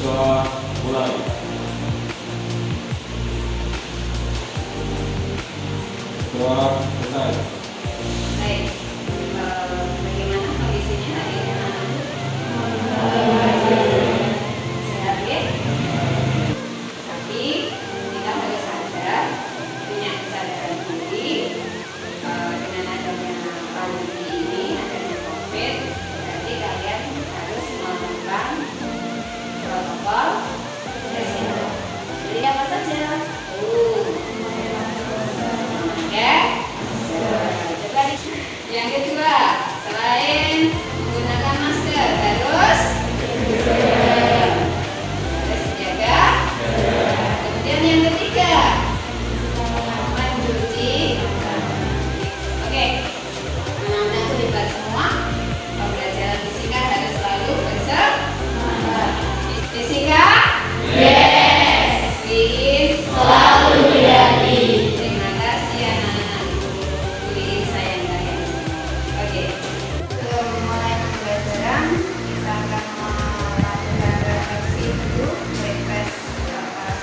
Siswa mulai. Siswa selesai. Baik, bagaimana kondisinya hari ini anak-anak? Sehat ya? Tapi kita harus sadar, punya kesadaran diri dengan adanya pandemi ini, adanya COVID, berarti kalian harus melakukan protokol kesehatan. Jadi apa saja? Yang kedua, selain menggunakan masker harus jaga. Kemudian yang ketiga, mencuci. Oke, anak-anak hebat semua. Pembelajaran fisika harus selalu bersemangat. Fisika, yes. Bikin selalu berhati. Terima kasih anak-anak. Guru sayang kalian. Oke. Sebelum mulai pembelajaran, kita akan melakukan refleksi dulu, refresh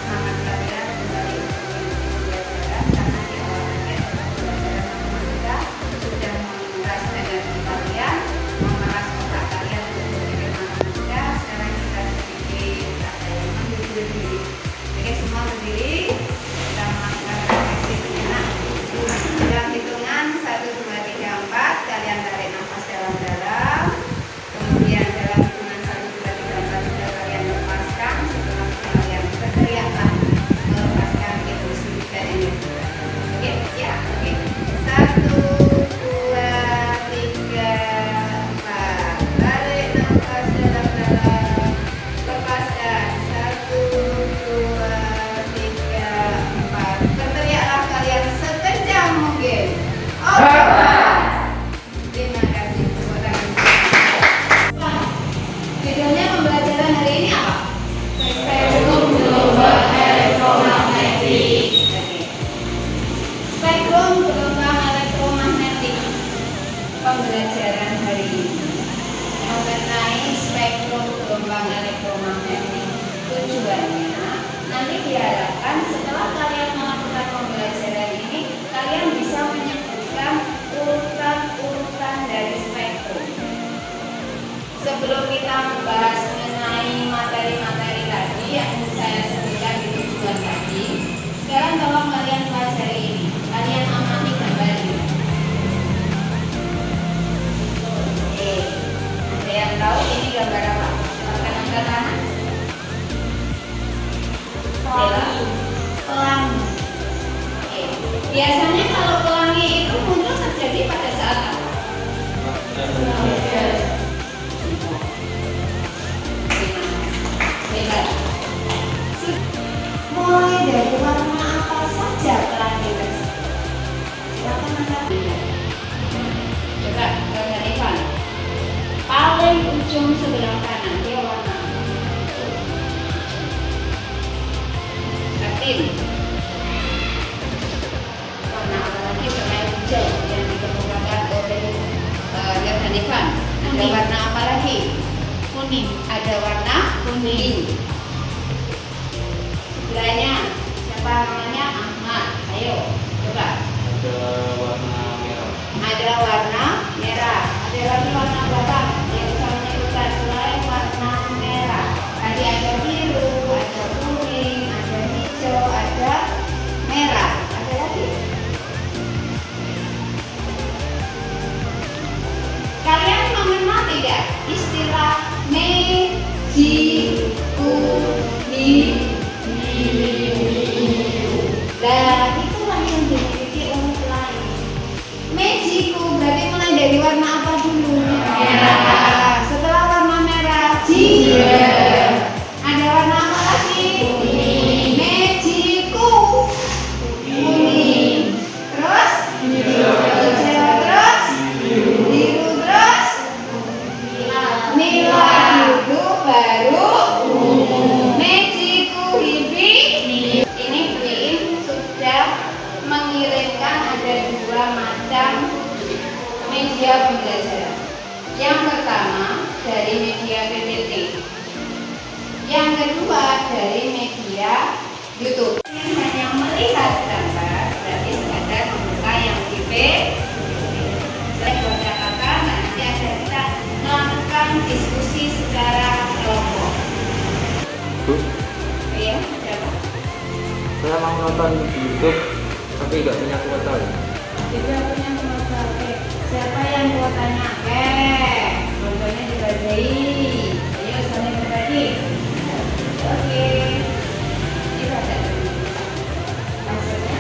semangat kalian kembali pembelajaran karena di awal akhir pembelajaran matematika sudah menguras energi kalian, memeras otak kalian untuk belajar matematika. Sekarang kita sedikit ada yang menghibur diri. Oke, semua berdiri. Kita melakukan refleksi sejenak. Dalam hitungan 1, 2, 3, 4 kalian tarik nafas dalam-dalam. Kemudian dalam hitungan 1, 2, 3, 4 sudah kalian lepaskan. Setelah kalian berteriaklah melepaskan emosi dan energi. Oke, ya, oke. 1, 2, 3, 4 tarik nafas dalam-dalam. Lepaskan. 1, 2, 3, 4 berteriaklah kalian sekencang mungkin. Oke. Terima kasih. Tepuk tangan. Judulnya pembelajaran hari ini apa? Spektrum gelombang elektromagnetik. Oke. Spektrum gelombang elektromagnetik. Pembelajaran hari ini mengenai spektrum gelombang elektromagnetik. Tujuannya nanti diharapkan setelah kalian melakukan pembelajaran ini, kalian bisa menyebutkan urutan-urutan dari spektrum. Sebelum kita membahas mengenai materi-materi tadi yang saya sebutkan di tujuan tadi, sekarang tolong kalian pelajari ini. Kalian amati gambar ini. Oke, ada yang tahu ini gambar apa? Silakan angkat tangan. Pelangi. Oke. Biasanya kalau pelangi itu muncul terjadi pada saat apa? Hebat. Mulai dari warna apa saja pelangi tersebut? Silakan angkat. Coba gambar Ivan. Paling ujung sebelah kanan dia warna apa? Captain. Warna apa lagi selain hijau yang dikemukakan oleh Jordan Ivan? Ada warna apa lagi? Kuning. Ada warna kuning. Sebelahnya siapa namanya? Ahmad. Ayo, coba. Ada warna merah. Ada warna merah. Ada lagi warna berapa? Yang bisa menyebutkan selain warna merah. Tadi ada biru, ada kuning, ada hijau, ada merah. Ada lagi? Kalian mengenal tidak istilah Nah, itulah yang dimiliki unik lain. Mejiku berarti mulai dari warna apa dulu? Merah. Setelah warna merah, ginger. Ada warna apa lagi? Kuning. Mejiku kuning. Terus hijau. Terus biru. Terus nila. Biru baru mejiku hibi. Ini Brin sudah mengirimkan ada 2 macam media pembelajaran. Yang pertama dari media PPT. Yang kedua dari media YouTube. Yang hanya melihat gambar berarti sekadar membuka yang di saya buat catatan. Nanti ada kita melakukan diskusi secara kelompok. Bu, Iya, siapa? saya mau nonton di YouTube tapi nggak punya kuota. Tidak punya kuota. Siapa yang kuotanya? Kuotanya dibagi. Ayo saling berbagi. Oke. Itu ada. Maksudnya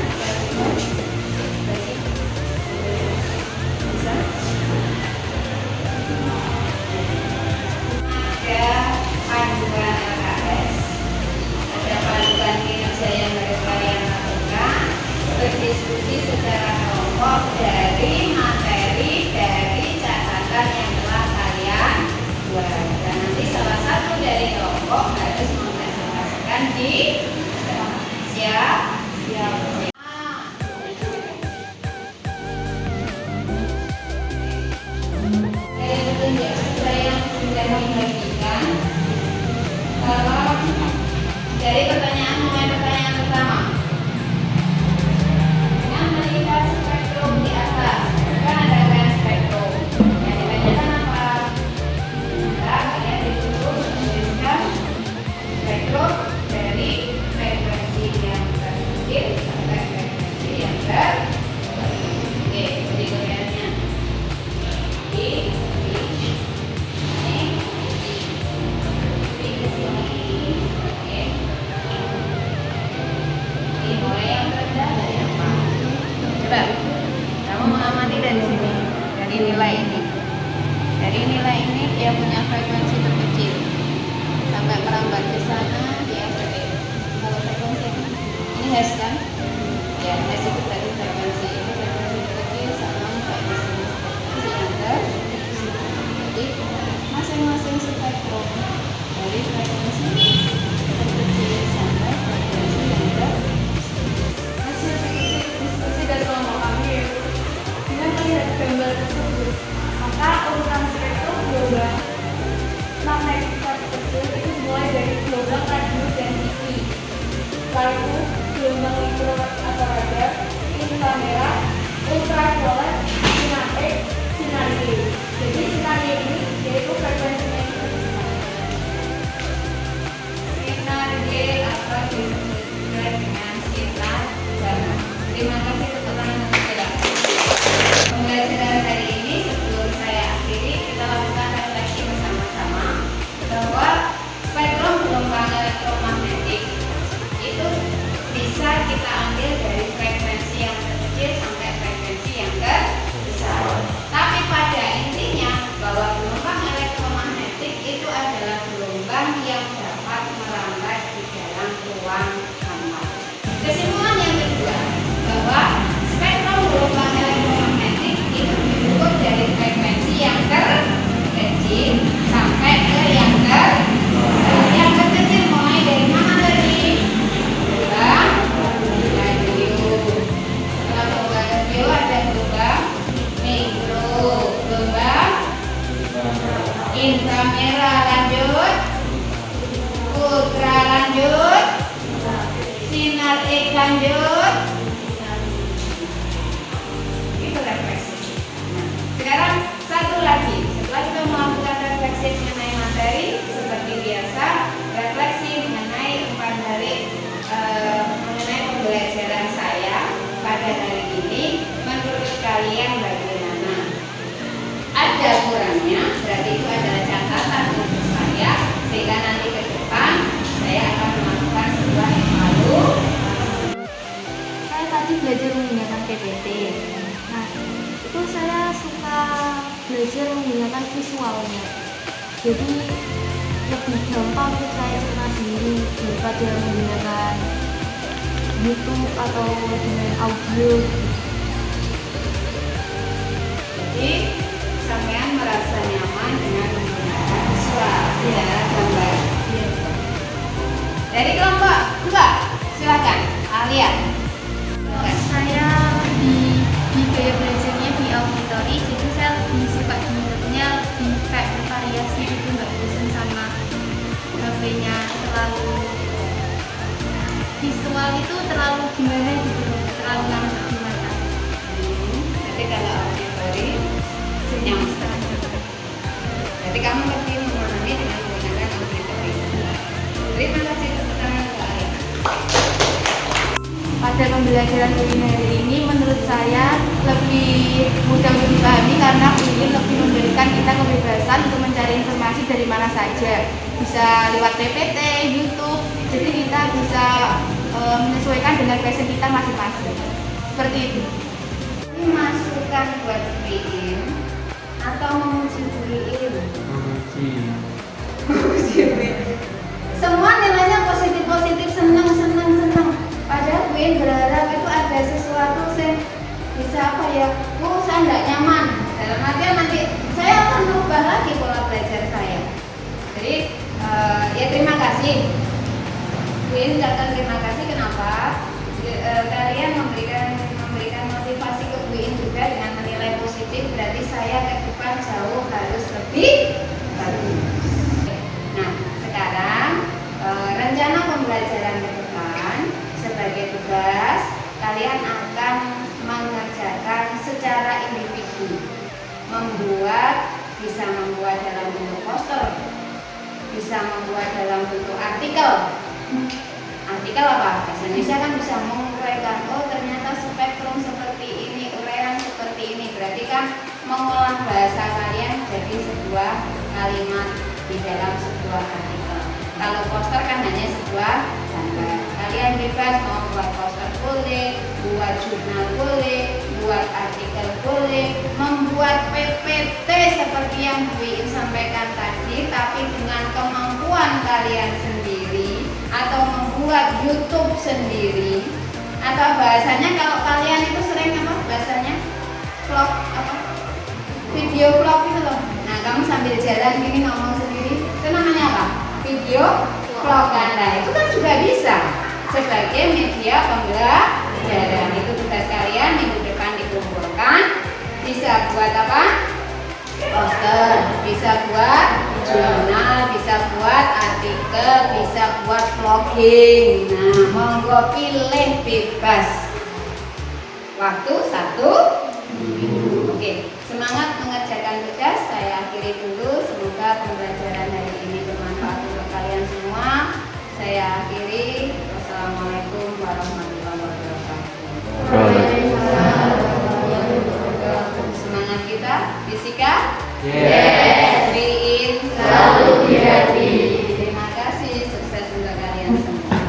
bagi. Bisa? Ada panduan LKS. Ada panduan kinerja yang harus kalian lakukan. Berdiskusi secara kelompok dari materi dari catatan yang telah kalian buat. Dan nanti salah satu dari kelompok harus mempresentasikan di siap. Dari petunjuk saya yang sudah dibagikan, kalau dari pertanyaan pertama. Dengan melihat spektrum di atas, kan ada kan spektrum. Yang ditanyakan apa? Nah, kalian disuruh menuliskan spektrum dari frekuensi yang terkecil sampai frekuensi yang tertinggi. Oke, berikutnya. Ini ke sini. Oke. Ini mulai yang terendah dari apa? Coba, kamu mengamati dari sini, dari nilai ini. Dari nilai ini dia punya frekuensi terkecil sampai merambat ke sana dia berarti. Kalau frekuensi ini hash kan? Ya, hash itu berarti frekuensi ini frekuensi terkecil sampai di sini frekuensi yang terkecil. Jadi masing-masing spektrum dari frekuensi terkecil sampai frekuensi yang terkecil. Hasil diskusi dari kelompok kami dengan melihat gambar tersebut, maka urutan spektrum gelombang magnetik terkecil itu mulai dari gelombang radio dan TV, lalu gelombang mikrowatt atau radar, inframerah, ultraviolet, sinar X, sinar Y. Jadi sinar Y ini yaitu frekuensinya itu sinar Y atau disebut juga dengan sinar gamma. Terima kasih untuk keterangan penjelasan. Pembelajaran hari ini sebelum saya akhiri, kita lakukan refleksi bersama-sama bahwa spektrum gelombang elektromagnetik itu bisa kita ambil dari frekuensi yang terkecil sampai frekuensi yang terbesar. Tapi pada intinya bahwa gelombang elektromagnetik itu adalah gelombang yang dapat merambat di dalam ruang hampa. Kesimpulan yang kedua, bahwa spektrum gelombang elektromagnetik itu diukur dari frekuensi yang terkecil sampai ke yang terbesar. Yang terkecil mulai dari mana tadi? Gelombang radio. Setelah gelombang radio ada gelombang mikro, gelombang inframerah, lanjut ultra, lanjut sinar X, lanjut itu refleksi. Nah, sekarang satu lagi, setelah kita melakukan refleksi mengenai materi seperti biasa, refleksi mengenai umpan balik mengenai pembelajaran saya pada hari ini. Menurut kalian bagaimana? Ada kurangnya, berarti itu adalah catatan untuk saya, sehingga nanti ke depan saya akan melakukan sebuah evaluasi. Saya tadi belajar menggunakan PPT. Nah, itu saya suka belajar menggunakan visualnya. Jadi lebih gampang untuk saya cerna sendiri daripada menggunakan YouTube atau dengan audio. Jadi sampean merasa nyaman dengan menggunakan visual, tidak gambar. Dari kelompok enggak, silakan Alia. Saya di gaya belajarnya di auditory, jadi saya lebih suka bentuknya lebih kayak bervariasi gitu, nggak bosan sama HP-nya. terlalu visual itu terlalu gimana gitu, terlalu nangkep di mata. Jadi kalau auditori senyum sekali. Jadi kamu ngerti memahami dengan menggunakan auditori. Terima kasih tepuk tangan saya. Pada pembelajaran kuliner ini menurut saya lebih mudah untuk dipahami karena ini lebih memberikan kita kebebasan untuk mencari informasi dari mana saja, bisa lewat PPT, YouTube, jadi kita bisa menyesuaikan dengan passion kita masing-masing, seperti itu. Ini masukan buat Wiin atau memuji Wiin? Semua nilainya positif, senang. Padahal Wiin berharap itu ada sesuatu yang bisa saya nggak nyaman. Dalam artian nanti saya akan berubah lagi pola belajar saya. Jadi ya terima kasih. Wiin ucapkan terima kasih. Kenapa? Kalian memberikan motivasi ke Wiin juga dengan menilai positif. Berarti saya ke depan jauh harus lebih bagus. Nah, sekarang rencana pembelajaran ke depan sebagai tugas kalian akan mengerjakan secara individu, bisa membuat dalam bentuk poster, bisa membuat dalam bentuk artikel apa? Bahasa Indonesia kan bisa menguraikan, oh ternyata spektrum seperti ini, uraian seperti ini. Berarti kan mengolah bahasa kalian jadi sebuah kalimat di dalam sebuah artikel. Kalau poster kan hanya sebuah gambar. Kalian bebas mau buat poster boleh, buat jurnal boleh, buat artikel boleh, membuat PPT seperti yang Bu Iin sampaikan tadi, tapi dengan kemampuan kalian sendiri, atau membuat YouTube sendiri, atau bahasanya kalau kalian itu sering apa bahasanya vlog apa video vlog itu loh. Nah kamu sambil jalan gini ngomong sendiri, itu namanya apa? Video vlog kan? Nah itu kan juga bisa sebagai media pembelajaran. Itu tugas kalian minggu depan dikumpulkan. Bisa buat apa? Poster, bisa buat jurnal, bisa buat artikel, bisa buat vlogging. Nah, monggo pilih bebas. Waktu 1 minggu. Oke, semangat mengerjakan tugas. Saya akhiri dulu. Semoga pembelajaran hari ini bermanfaat untuk kalian semua. Saya akhiri. Wassalamualaikum warahmatullahi wabarakatuh. Semangat kita, fisika? Yes. Wiin selalu happy. Terima kasih, sukses untuk kalian semua.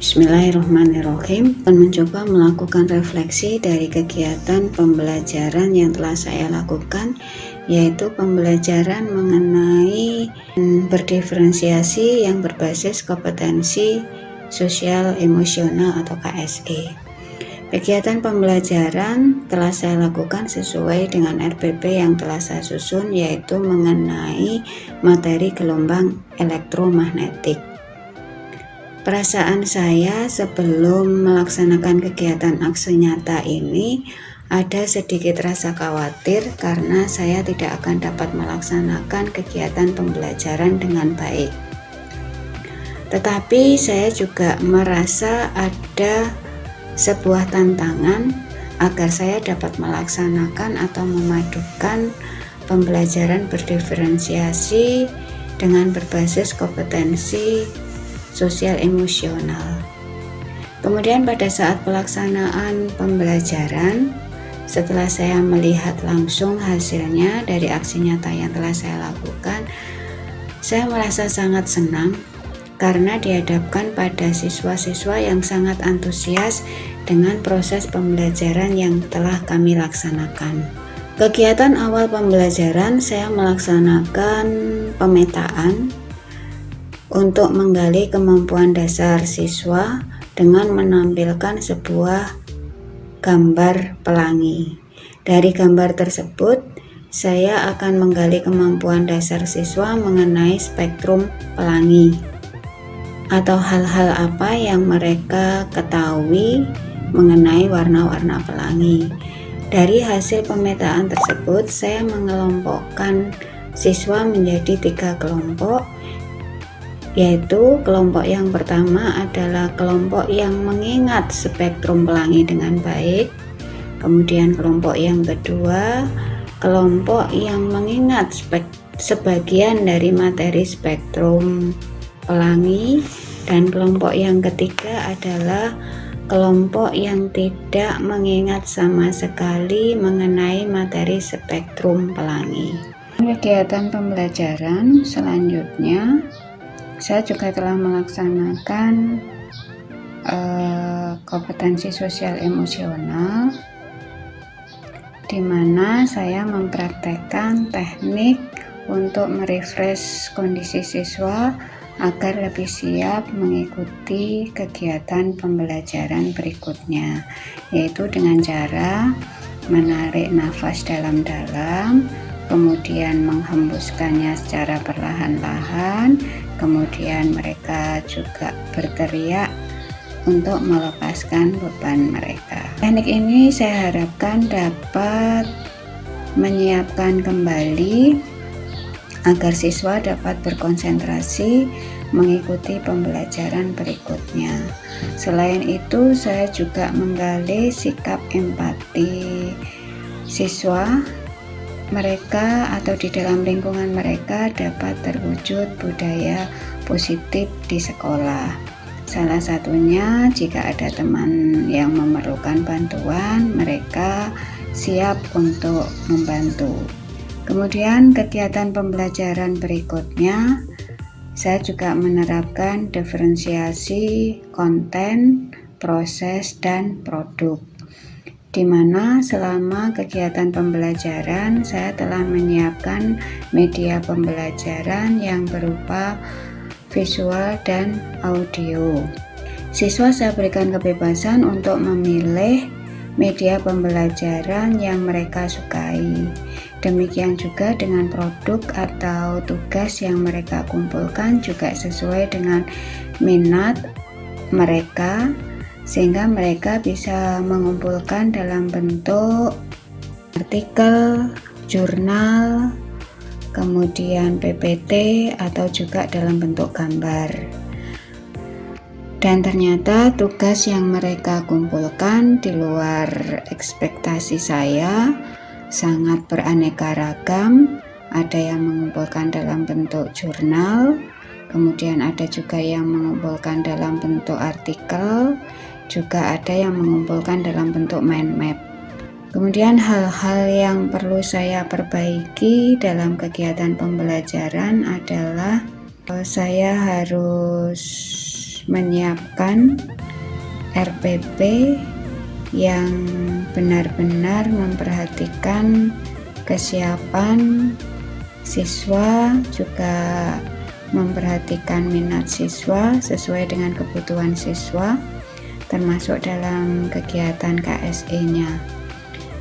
Bismillahirrahmanirrahim. Mencoba melakukan refleksi dari kegiatan pembelajaran yang telah saya lakukan, yaitu pembelajaran mengenai berdiferensiasi yang berbasis kompetensi sosial emosional atau KSE. Kegiatan pembelajaran telah saya lakukan sesuai dengan RPP yang telah saya susun, yaitu mengenai materi gelombang elektromagnetik. Perasaan saya sebelum melaksanakan kegiatan aksi nyata ini ada sedikit rasa khawatir karena saya tidak akan dapat melaksanakan kegiatan pembelajaran dengan baik. Tetapi saya juga merasa ada sebuah tantangan agar saya dapat melaksanakan atau memadukan pembelajaran berdiferensiasi dengan berbasis kompetensi sosial emosional. Kemudian pada saat pelaksanaan pembelajaran, setelah saya melihat langsung hasilnya dari aksi nyata yang telah saya lakukan, saya merasa sangat senang karena dihadapkan pada siswa-siswa yang sangat antusias dengan proses pembelajaran yang telah kami laksanakan. Kegiatan awal pembelajaran saya melaksanakan pemetaan untuk menggali kemampuan dasar siswa dengan menampilkan sebuah gambar pelangi. Dari gambar tersebut, saya akan menggali kemampuan dasar siswa mengenai spektrum pelangi. atau hal-hal apa yang mereka ketahui mengenai warna-warna pelangi. Dari hasil pemetaan tersebut, saya mengelompokkan siswa menjadi 3 kelompok, yaitu kelompok yang pertama adalah kelompok yang mengingat spektrum pelangi dengan baik. Kemudian kelompok yang kedua, kelompok yang mengingat sebagian dari materi spektrum pelangi, dan kelompok yang ketiga adalah kelompok yang tidak mengingat sama sekali mengenai materi spektrum pelangi. Kegiatan pembelajaran selanjutnya, saya juga telah melaksanakan kompetensi sosial emosional, di mana saya mempraktekkan teknik untuk merefresh kondisi siswa agar lebih siap mengikuti kegiatan pembelajaran berikutnya, yaitu dengan cara menarik nafas dalam-dalam, kemudian menghembuskannya secara perlahan-lahan, kemudian mereka juga berteriak untuk melepaskan beban mereka. Teknik ini saya harapkan dapat menyiapkan kembali agar siswa dapat berkonsentrasi mengikuti pembelajaran berikutnya. Selain itu, saya juga menggali sikap empati siswa mereka atau di dalam lingkungan mereka dapat terwujud budaya positif di sekolah. Salah satunya, jika ada teman yang memerlukan bantuan, mereka siap untuk membantu. Kemudian kegiatan pembelajaran berikutnya, saya juga menerapkan diferensiasi konten, proses, dan produk, di mana selama kegiatan pembelajaran saya telah menyiapkan media pembelajaran yang berupa visual dan audio. Siswa saya berikan kebebasan untuk memilih media pembelajaran yang mereka sukai. Demikian juga dengan produk atau tugas yang mereka kumpulkan juga sesuai dengan minat mereka, sehingga mereka bisa mengumpulkan dalam bentuk artikel, jurnal, kemudian PPT, atau juga dalam bentuk gambar. Dan ternyata tugas yang mereka kumpulkan di luar ekspektasi saya, sangat beraneka ragam. Ada yang mengumpulkan dalam bentuk jurnal, kemudian ada juga yang mengumpulkan dalam bentuk artikel, juga ada yang mengumpulkan dalam bentuk mind map. Kemudian hal-hal yang perlu saya perbaiki dalam kegiatan pembelajaran adalah saya harus menyiapkan RPP yang benar-benar memperhatikan kesiapan siswa, juga memperhatikan minat siswa sesuai dengan kebutuhan siswa, termasuk dalam kegiatan KSE-nya.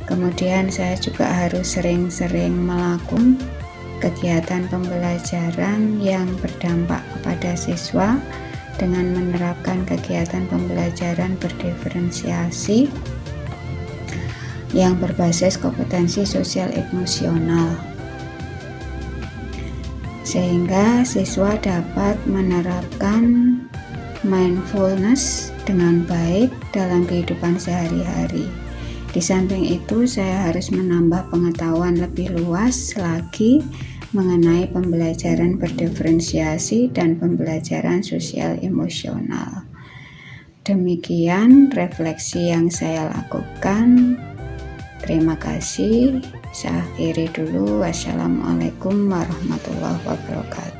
Kemudian saya juga harus sering-sering melakukan kegiatan pembelajaran yang berdampak kepada siswa dengan menerapkan kegiatan pembelajaran berdiferensiasi yang berbasis kompetensi sosial emosional, sehingga siswa dapat menerapkan mindfulness dengan baik dalam kehidupan sehari-hari. Di samping itu, saya harus menambah pengetahuan lebih luas lagi mengenai pembelajaran berdiferensiasi dan pembelajaran sosial emosional. Demikian refleksi yang saya lakukan. Terima kasih. Saya akhiri dulu. Wassalamualaikum warahmatullahi wabarakatuh.